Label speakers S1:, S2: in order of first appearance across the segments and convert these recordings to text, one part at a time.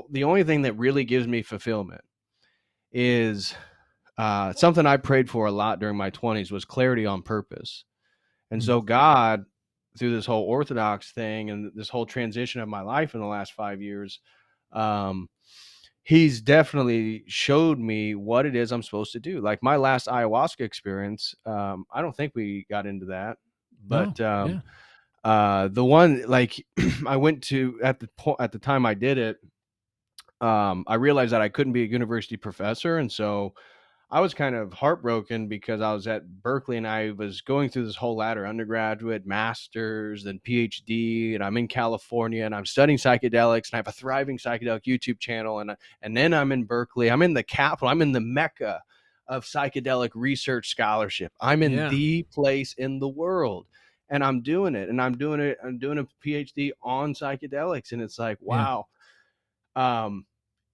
S1: the only thing that really gives me fulfillment is something I prayed for a lot during my 20s was clarity on purpose. And
S2: Mm.
S1: so God, through this whole Orthodox thing and this whole transition of my life in the last 5 years, um, he's definitely showed me what it is I'm supposed to do. Like my last ayahuasca experience, I don't think we got into that,
S2: No,
S1: but
S2: yeah.
S1: the one like I went to at the time I did it, I realized that I couldn't be a university professor, and so I was kind of heartbroken because I was at Berkeley and I was going through this whole ladder: undergraduate, master's, then PhD, and I'm in California and I'm studying psychedelics and I have a thriving psychedelic YouTube channel, and then I'm in Berkeley. I'm in the capital. I'm in the mecca of psychedelic research scholarship. I'm in
S2: Yeah.
S1: the place in the world. And I'm doing it, and I'm doing it. I'm doing a PhD on psychedelics, and it's like,
S2: Yeah.
S1: wow. Um,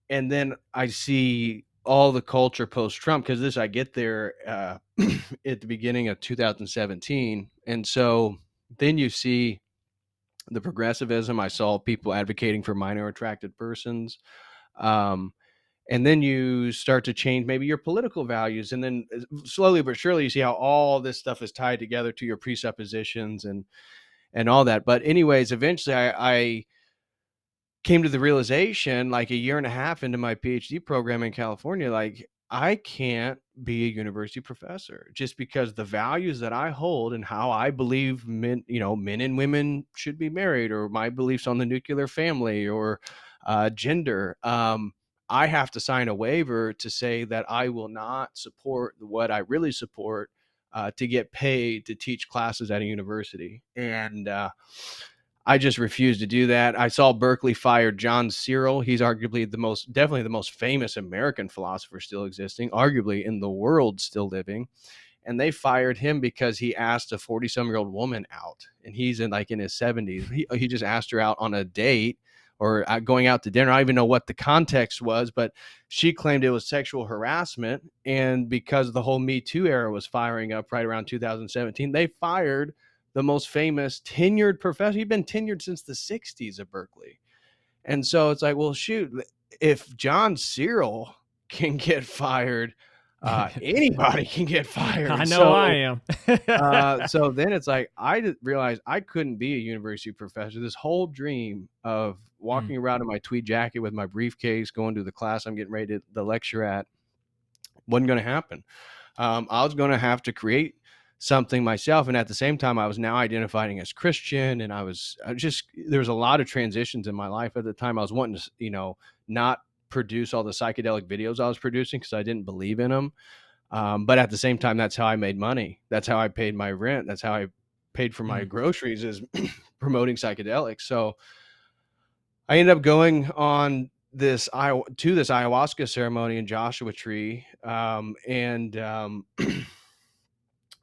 S1: and then I see all the culture post Trump because this I get there at the beginning of 2017, and so then you see the progressivism. I saw people advocating for minor attracted persons, um, and then you start to change maybe your political values, and then slowly but surely you see how all this stuff is tied together to your presuppositions and all that. But anyways, eventually I came to the realization like a year and a half into my PhD program in California, like I can't be a university professor just because the values that I hold and how I believe men, men and women should be married, or my beliefs on the nuclear family or gender. I have to sign a waiver to say that I will not support what I really support to get paid to teach classes at a university. And I just refused to do that. I saw Berkeley fired John Searle. He's arguably definitely the most famous American philosopher still existing, arguably in the world still living. And they fired him because he asked a 40-some-year-old woman out, and he's in his 70s. He just asked her out on a date or going out to dinner. I don't even know what the context was, but she claimed it was sexual harassment. And because the whole Me Too era was firing up right around 2017, they fired the most famous tenured professor. He'd been tenured since the 60s at Berkeley. And so it's like, well, shoot, if John Searle can get fired, anybody can get fired.
S2: I
S1: And
S2: know I
S1: so,
S2: am.
S1: so then it's like, realized I couldn't be a university professor. This whole dream of
S2: Mm.
S1: walking around in my tweed jacket with my briefcase, going to the class I'm getting ready to the lecture at, wasn't going to happen. I was going to have to create something myself. And at the same time, I was now identifying as Christian. And there was a lot of transitions in my life at the time. I was wanting to, not produce all the psychedelic videos I was producing because I didn't believe in them. But at the same time, that's how I made money. That's how I paid my rent. That's how I paid for my
S2: Mm.
S1: groceries, is promoting psychedelics. So I ended up going on this ayahuasca ceremony in Joshua Tree, and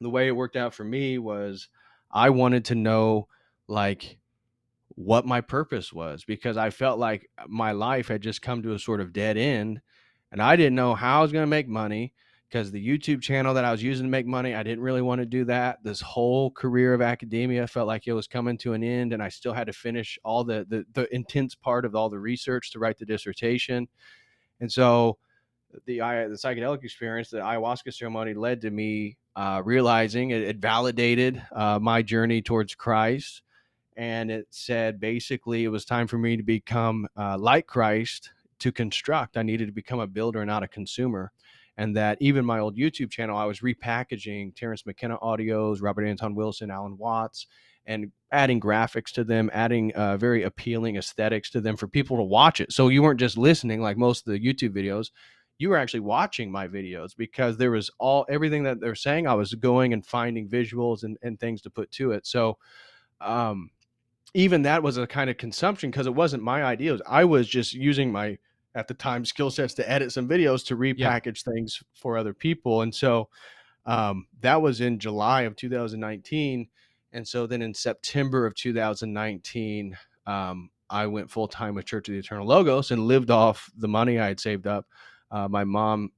S1: the way it worked out for me was I wanted to know like what my purpose was, because I felt like my life had just come to a sort of dead end, and I didn't know how I was going to make money because the YouTube channel that I was using to make money, I didn't really want to do that. This whole career of academia felt like it was coming to an end, and I still had to finish all the intense part of all the research to write the dissertation. And so the psychedelic experience, the ayahuasca ceremony, led to me realizing it validated my journey towards Christ, and it said basically it was time for me to become like Christ, to construct. I needed to become a builder, not a consumer. And that even my old YouTube channel, I was repackaging Terrence McKenna audios, Robert Anton Wilson, Alan Watts, and adding graphics to them, adding very appealing aesthetics to them for people to watch it. So you weren't just listening like most of the YouTube videos, you were actually watching my videos, because there was everything that they're saying. I was going and finding visuals and things to put to it. So um, even that was a kind of consumption because it wasn't my ideas. I was just using my, at the time, skill sets to edit some videos to
S2: Yeah.
S1: repackage things for other people. And so that was in July of 2019. And so then in September of 2019, I went full time with Church of the Eternal Logos and lived off the money I had saved up. My mom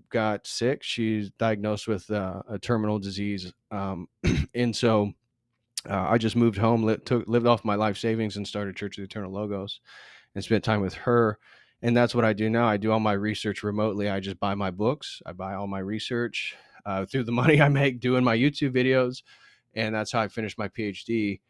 S1: got sick. She's diagnosed with a terminal disease. And so I just moved home, lived off my life savings, and started Church of the Eternal Logos. and spent time with her. And that's what I do now. I do all my research remotely. I just buy my books. I buy all my research through the money I make doing my YouTube videos, and that's how I finished my PhD.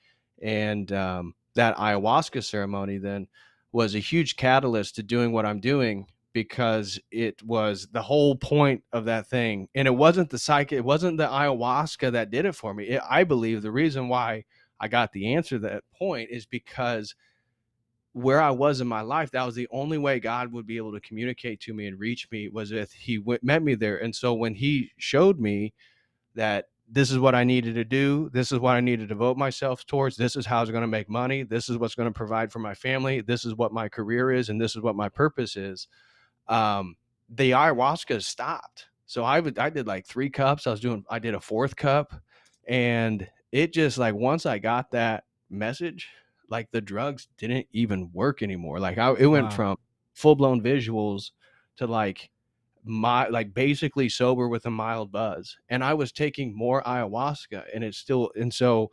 S1: And that ayahuasca ceremony then was a huge catalyst to doing what I'm doing, because it was the whole point of that thing. And it wasn't it wasn't the ayahuasca that did it for me. I believe the reason why I got the answer to that point is because where I was in my life, that was the only way God would be able to communicate to me and reach me, was if he met me there. And so when he showed me that this is what I needed to do, this is what I needed to devote myself towards, this is how I was going to make money, this is what's going to provide for my family, this is what my career is, and this is what my purpose is, the ayahuasca stopped. So I did like 3 cups. I did a 4th cup, and it just, like, once I got that message, like, the drugs didn't even work anymore. Like, it went
S2: Wow.
S1: from full blown visuals to like basically sober with a mild buzz. And I was taking more ayahuasca, and so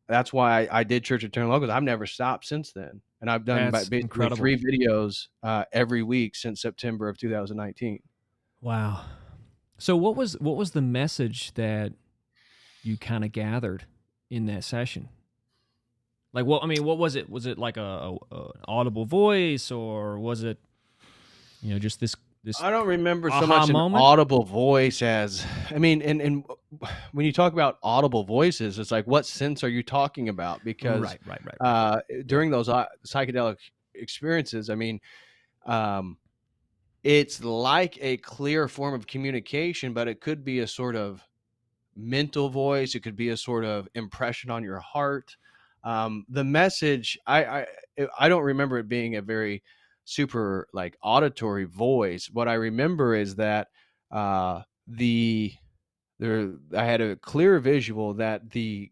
S1: that's why I did Church of Eternal Logos. I've never stopped since then. And I've done
S2: That's
S1: basically
S2: incredible.
S1: 3 videos every week since September of 2019.
S2: Wow. So what was the message that you kind of gathered in that session? Like, what I mean, what was it? Was it like an audible voice, or was it, just this
S1: I don't remember so
S2: aha
S1: much an
S2: moment?
S1: audible voice as, I mean, and when you talk about audible voices, it's like, what sense are you talking about? Because
S2: Right, right, right, right. Yeah.
S1: during those psychedelic experiences, I mean, um, it's like a clear form of communication, but it could be a sort of mental voice. It could be a sort of impression on your heart. The message, I don't remember it being a very super like auditory voice. What I remember is that the there I had a clear visual that the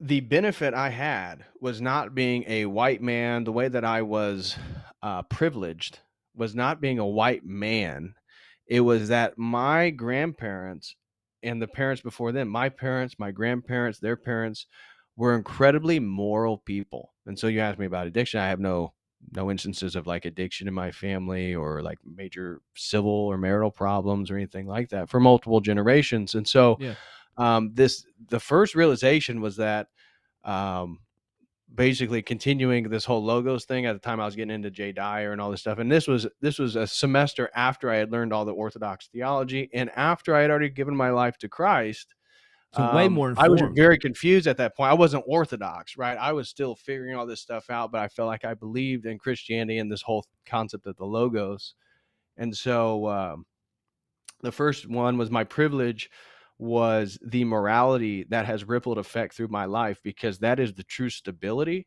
S1: benefit I had was not being a white man. The way that I was privileged was not being a white man. It was that my grandparents and the parents before them, my parents, my grandparents, their parents, were incredibly moral people. And so you asked me about addiction. I have no instances of like addiction in my family, or like major civil or marital problems or anything like that for multiple generations. And so
S2: Yeah.
S1: the first realization was that um, basically continuing this whole logos thing. At the time I was getting into Jay Dyer and all this stuff, and this was a semester after I had learned all the Orthodox theology, and after I had already given my life to Christ.
S2: So way more
S1: I was
S2: informed.
S1: very confused at that point. I wasn't Orthodox, right? I was still figuring all this stuff out, but I felt like I believed in Christianity and this whole concept of the logos. And so the first one was my privilege was the morality that has rippled effect through my life, because that is the true stability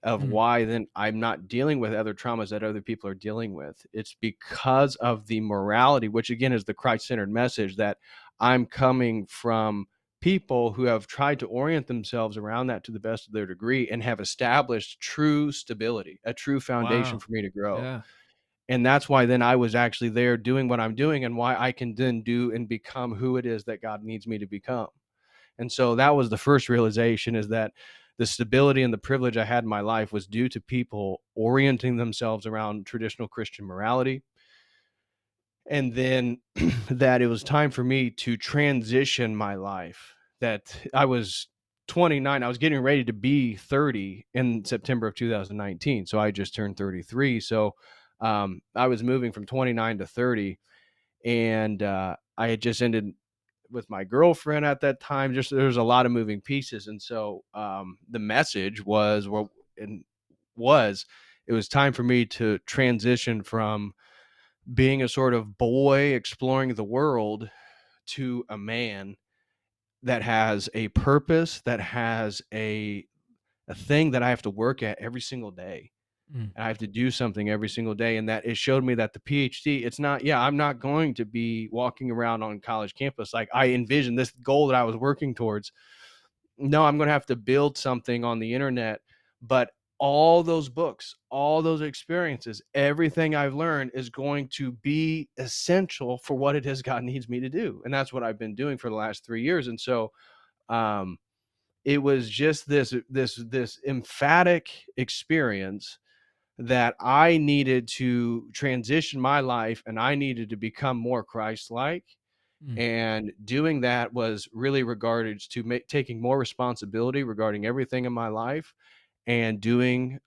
S1: of
S2: Mm.
S1: why then I'm not dealing with other traumas that other people are dealing with. It's because of the morality, which again is the Christ-centered message, that I'm coming from people who have tried to orient themselves around that to the best of their degree and have established true stability, a true foundation
S2: Wow.
S1: for me to grow.
S2: Yeah.
S1: And that's why then I was actually there doing what I'm doing, and why I can then do and become who it is that God needs me to become. And so that was the first realization, is that the stability and the privilege I had in my life was due to people orienting themselves around traditional Christian morality. And then that it was time for me to transition my life. That I was 29, I was getting ready to be 30 in September of 2019. So I just turned 33. So I was moving from 29 to 30, and I had just ended with my girlfriend at that time. Just there was a lot of moving pieces, and so the message was, well, and was it was time for me to transition from being a sort of boy exploring the world to a man that has a purpose, that has a thing that I have to work at every single day.
S2: Mm.
S1: And I have to do something every single day. And that it showed me that the PhD, it's not, yeah, I'm not going to be walking around on college campus like I envisioned this goal that I was working towards. No, I'm going to have to build something on the internet. But all those books, all those experiences, everything I've learned is going to be essential for what it is God needs me to do. And that's what I've been doing for the last 3 years. And so, um, it was just this emphatic experience that I needed to transition my life, and I needed to become more Christ-like.
S2: Mm.
S1: And doing that was really regarded to taking more responsibility regarding everything in my life, and doing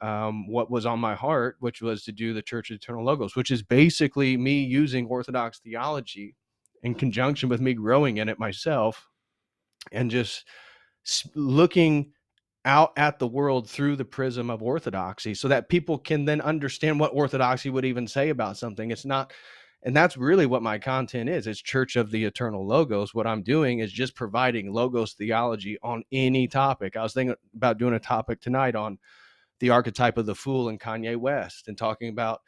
S1: what was on my heart, which was to do the Church of Eternal Logos, which is basically me using Orthodox theology in conjunction with me growing in it myself, and just looking out at the world through the prism of orthodoxy, so that people can then understand what orthodoxy would even say about something. It's not, and that's really what my content is. It's Church of the Eternal Logos. What I'm doing is just providing logos theology on any topic. I was thinking about doing a topic tonight on the archetype of the fool in Kanye West, and talking about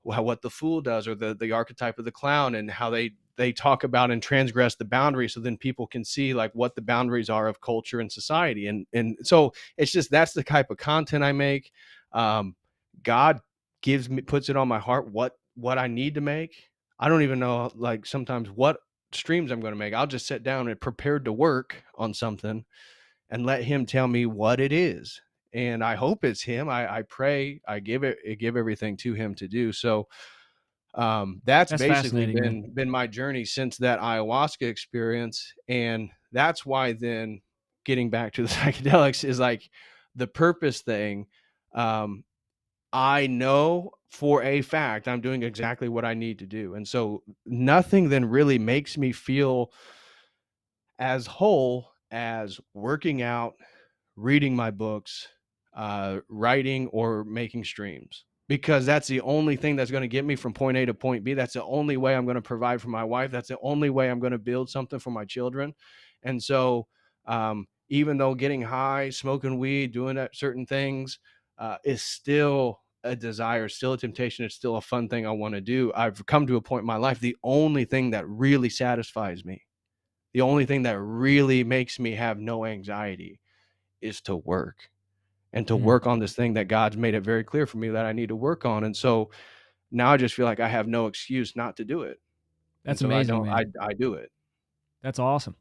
S1: what the fool does, or the archetype of the clown, and how they talk about and transgress the boundaries, so then people can see like what the boundaries are of culture and society. And so it's just, that's the type of content I make. God puts it on my heart what I need to make. I don't even know, like, sometimes what streams I'm going to make. I'll just sit down and prepared to work on something, and let him tell me what it is. And I hope it's him. I pray, I give everything to him to do. So that's
S2: That's
S1: basically
S2: fascinating, man.
S1: been my journey since that ayahuasca experience. And that's why then, getting back to the psychedelics, is like the purpose thing. Um, I know for a fact I'm doing exactly what I need to do. And so nothing then really makes me feel as whole as working out, reading my books, writing, or making streams, because that's the only thing that's going to get me from point A to point B. That's the only way I'm going to provide for my wife. That's the only way I'm going to build something for my children. And so, even though getting high, smoking weed, doing certain things is still a desire, still a temptation, it's still a fun thing I want to do. I've come to a point in my life, the only thing that really satisfies me, the only thing that really makes me have no anxiety, is to work, and to
S2: Mm.
S1: work on this thing that God's made it very clear for me that I need to work on. And so now I just feel like I have no excuse not to do it. And
S2: That's
S1: so I
S2: amazing,
S1: don't,
S2: man.
S1: I do it.
S2: That's awesome.